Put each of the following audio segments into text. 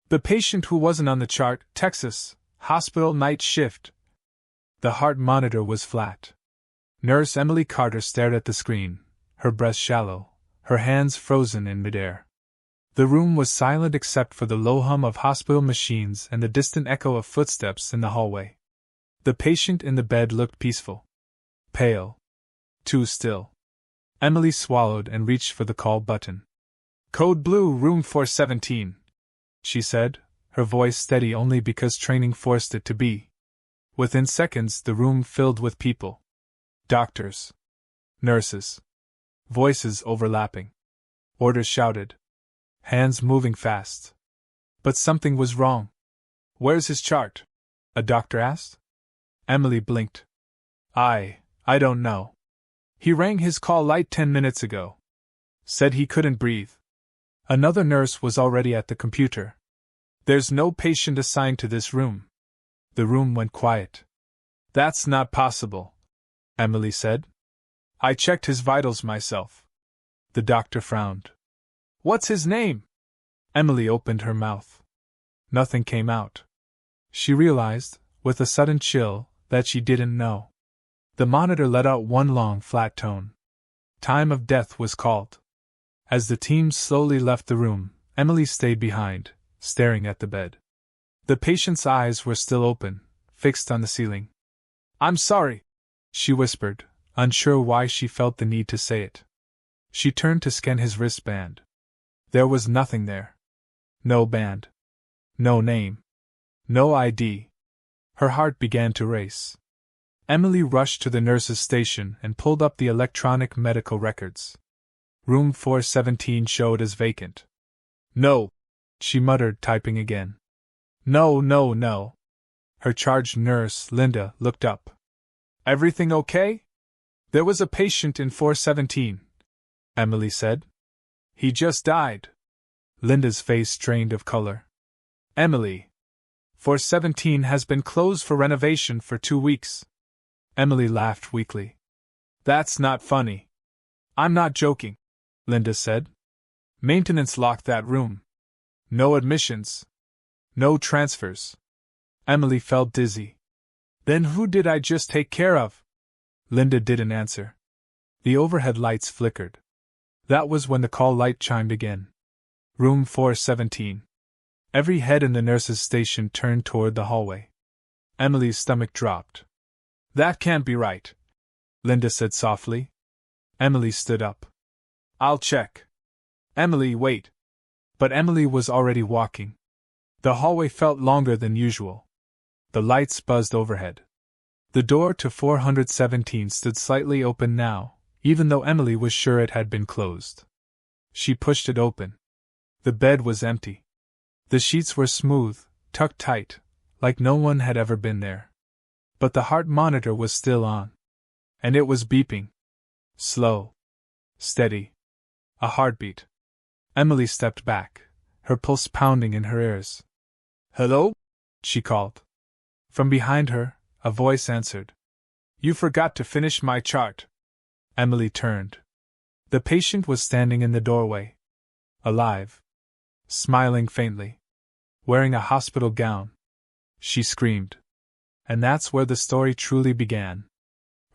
The patient who wasn't on the chart, Texas, hospital night shift. The heart monitor was flat. Nurse Emily Carter stared at the screen, her breath shallow, her hands frozen in midair. The room was silent except for the low hum of hospital machines and the distant echo of footsteps in the hallway. The patient in the bed looked peaceful. Pale. Too still. Emily swallowed and reached for the call button. "Code Blue, room 417," she said, her voice steady only because training forced it to be. Within seconds, the room filled with people. Doctors. Nurses. Voices overlapping. Orders shouted. Hands moving fast. But something was wrong. "Where's his chart?" a doctor asked. Emily blinked. I don't know. He rang his call light 10 minutes ago. Said he couldn't breathe." Another nurse was already at the computer. "There's no patient assigned to this room." The room went quiet. "That's not possible," Emily said. "I checked his vitals myself." The doctor frowned. "What's his name?" Emily opened her mouth. Nothing came out. She realized, with a sudden chill, that she didn't know. The monitor let out one long, flat tone. Time of death was called. As the team slowly left the room, Emily stayed behind, staring at the bed. The patient's eyes were still open, fixed on the ceiling. "I'm sorry," she whispered, unsure why she felt the need to say it. She turned to scan his wristband. There was nothing there. No band. No name. No ID. Her heart began to race. Emily rushed to the nurse's station and pulled up the electronic medical records. Room 417 showed as vacant. "No," she muttered, typing again. "No, no, no." Her charge nurse, Linda, looked up. "Everything okay?" "There was a patient in 417, Emily said. "He just died." Linda's face strained of color. "Emily, 417 has been closed for renovation for 2 weeks. Emily laughed weakly. "That's not funny." "I'm not joking," Linda said. "Maintenance locked that room. No admissions. No transfers." Emily felt dizzy. "Then who did I just take care of?" Linda didn't answer. The overhead lights flickered. That was when the call light chimed again. Room 417. Every head in the nurse's station turned toward the hallway. Emily's stomach dropped. "That can't be right," Linda said softly. Emily stood up. "I'll check." "Emily, wait." But Emily was already walking. The hallway felt longer than usual. The lights buzzed overhead. The door to 417 stood slightly open now, even though Emily was sure it had been closed. She pushed it open. The bed was empty. The sheets were smooth, tucked tight, like no one had ever been there. But the heart monitor was still on. And it was beeping. Slow. Steady. A heartbeat. Emily stepped back, her pulse pounding in her ears. "Hello?" she called. From behind her, a voice answered. "You forgot to finish my chart." Emily turned. The patient was standing in the doorway. Alive. Smiling faintly. Wearing a hospital gown. She screamed. And that's where the story truly began.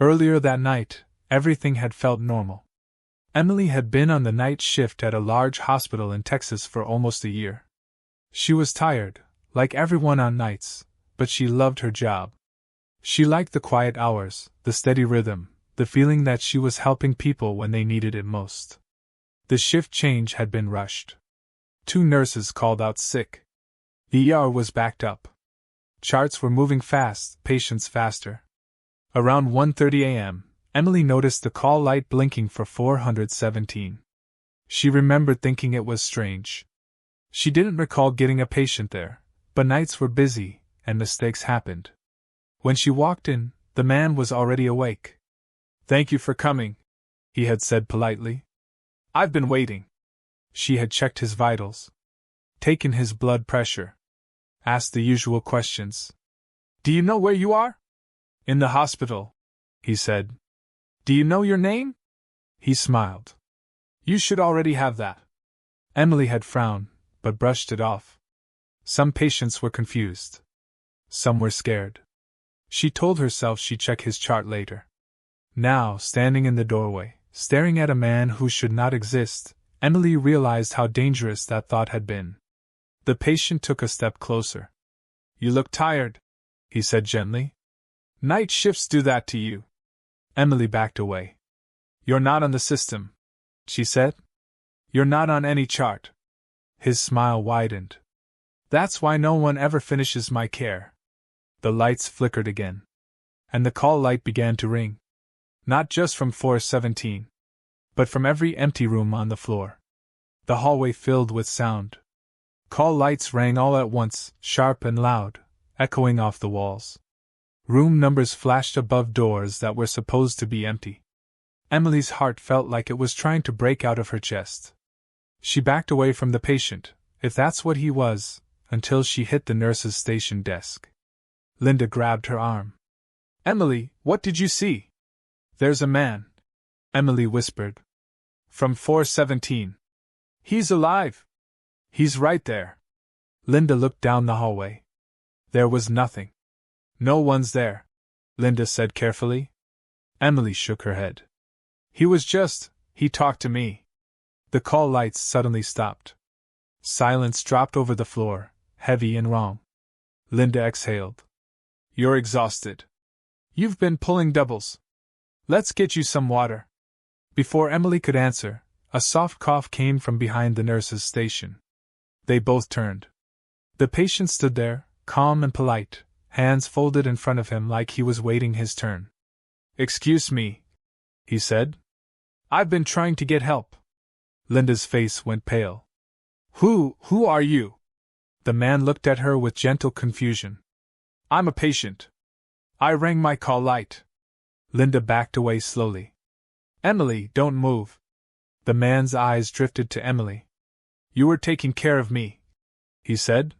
Earlier that night, everything had felt normal. Emily had been on the night shift at a large hospital in Texas for almost a year. She was tired, like everyone on nights, but she loved her job. She liked the quiet hours, the steady rhythm, the feeling that she was helping people when they needed it most. The shift change had been rushed. 2 nurses called out sick. The ER was backed up. Charts were moving fast, patients faster. Around 1:30 a.m., Emily noticed the call light blinking for 417. She remembered thinking it was strange. She didn't recall getting a patient there, but nights were busy, and mistakes happened. When she walked in, the man was already awake. "Thank you for coming," he had said politely. "I've been waiting." She had checked his vitals. Taken his blood pressure. Asked the usual questions. "Do you know where you are?" "In the hospital," he said. "Do you know your name?" He smiled. "You should already have that." Emily had frowned, but brushed it off. Some patients were confused. Some were scared. She told herself she'd check his chart later. Now, standing in the doorway, staring at a man who should not exist, Emily realized how dangerous that thought had been. The patient took a step closer. "You look tired," he said gently. "Night shifts do that to you." Emily backed away. "You're not on the system," she said. "You're not on any chart." His smile widened. "That's why no one ever finishes my care." The lights flickered again. And the call light began to ring. Not just from 417, but from every empty room on the floor. The hallway filled with sound. Call lights rang all at once, sharp and loud, echoing off the walls. Room numbers flashed above doors that were supposed to be empty. Emily's heart felt like it was trying to break out of her chest. She backed away from the patient, if that's what he was, until she hit the nurse's station desk. Linda grabbed her arm. "Emily, what did you see?" "There's a man," Emily whispered. "From 417. He's alive. He's right there." Linda looked down the hallway. There was nothing. "No one's there," Linda said carefully. Emily shook her head. He talked to me." The call lights suddenly stopped. Silence dropped over the floor, heavy and wrong. Linda exhaled. "You're exhausted. You've been pulling doubles. Let's get you some water." Before Emily could answer, a soft cough came from behind the nurse's station. They both turned. The patient stood there, calm and polite, hands folded in front of him like he was waiting his turn. "Excuse me," he said. "I've been trying to get help." Linda's face went pale. Who are you?" The man looked at her with gentle confusion. "I'm a patient. I rang my call light." Linda backed away slowly. "Emily, don't move." The man's eyes drifted to Emily. "You were taking care of me," he said.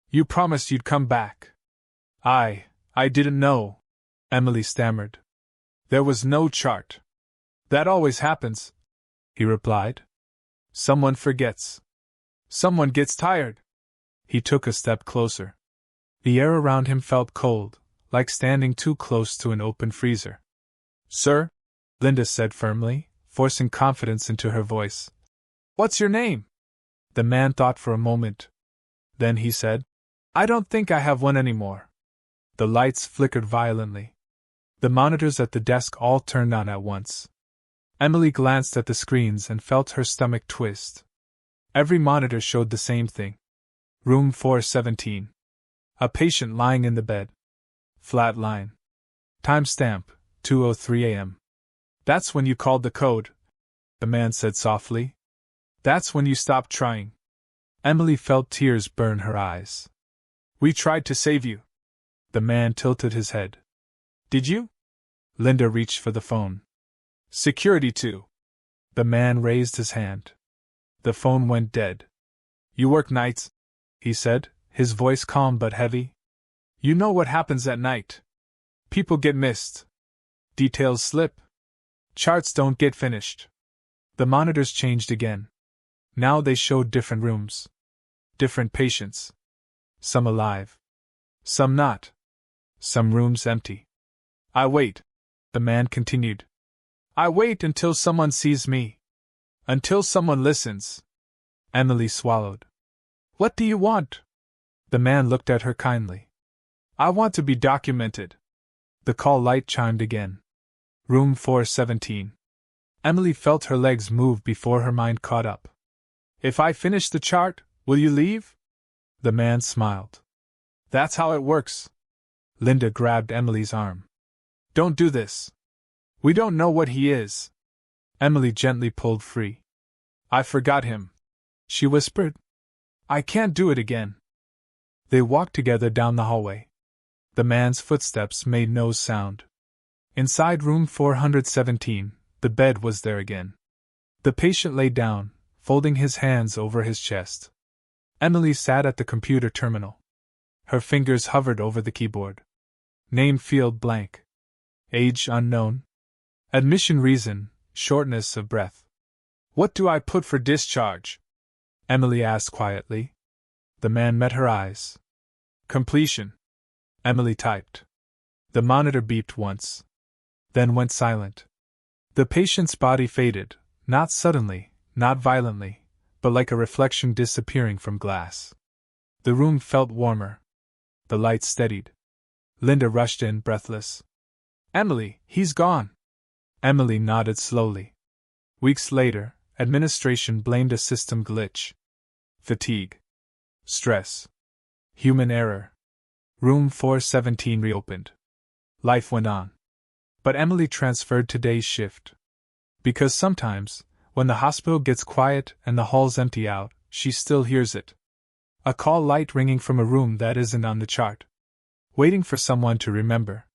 "You promised you'd come back." I didn't know," Emily stammered. "There was no chart." "That always happens," he replied. "Someone forgets. Someone gets tired." He took a step closer. The air around him felt cold, like standing too close to an open freezer. "Sir," Linda said firmly, forcing confidence into her voice. "What's your name?" The man thought for a moment. Then he said, "I don't think I have one anymore." The lights flickered violently. The monitors at the desk all turned on at once. Emily glanced at the screens and felt her stomach twist. Every monitor showed the same thing. Room 417. A patient lying in the bed. Flat line. Timestamp, 2:03 a.m. "That's when you called the code," the man said softly. "That's when you stopped trying." Emily felt tears burn her eyes. "We tried to save you." The man tilted his head. "Did you?" Linda reached for the phone. "Security 2. The man raised his hand. The phone went dead. "You work nights?" he said, his voice calm but heavy. "You know what happens at night. People get missed. Details slip. Charts don't get finished." The monitors changed again. Now they showed different rooms. Different patients. Some alive. Some not. Some rooms empty. "I wait," the man continued. "I wait until someone sees me. Until someone listens." Emily swallowed. "What do you want?" The man looked at her kindly. "I want to be documented." The call light chimed again. Room 417. Emily felt her legs move before her mind caught up. "If I finish the chart, will you leave?" The man smiled. "That's how it works." Linda grabbed Emily's arm. "Don't do this. We don't know what he is." Emily gently pulled free. "I forgot him," she whispered. "I can't do it again." They walked together down the hallway. The man's footsteps made no sound. Inside room 417, the bed was there again. The patient lay down, folding his hands over his chest. Emily sat at the computer terminal. Her fingers hovered over the keyboard. Name field blank. Age unknown. Admission reason, shortness of breath. "What do I put for discharge?" Emily asked quietly. the man met her eyes. Completion, Emily typed. The monitor beeped once, then went silent. The patient's body faded, not suddenly, not violently, but like a reflection disappearing from glass. The room felt warmer. The light steadied. Linda rushed in, breathless. Emily, he's gone. Emily nodded slowly. Weeks later, administration blamed a system glitch. Fatigue. Stress. Human error. Room 417 reopened. Life went on. But Emily transferred to day's shift. Because sometimes, when the hospital gets quiet and the halls empty out, she still hears it. A call light ringing from a room that isn't on the chart. Waiting for someone to remember.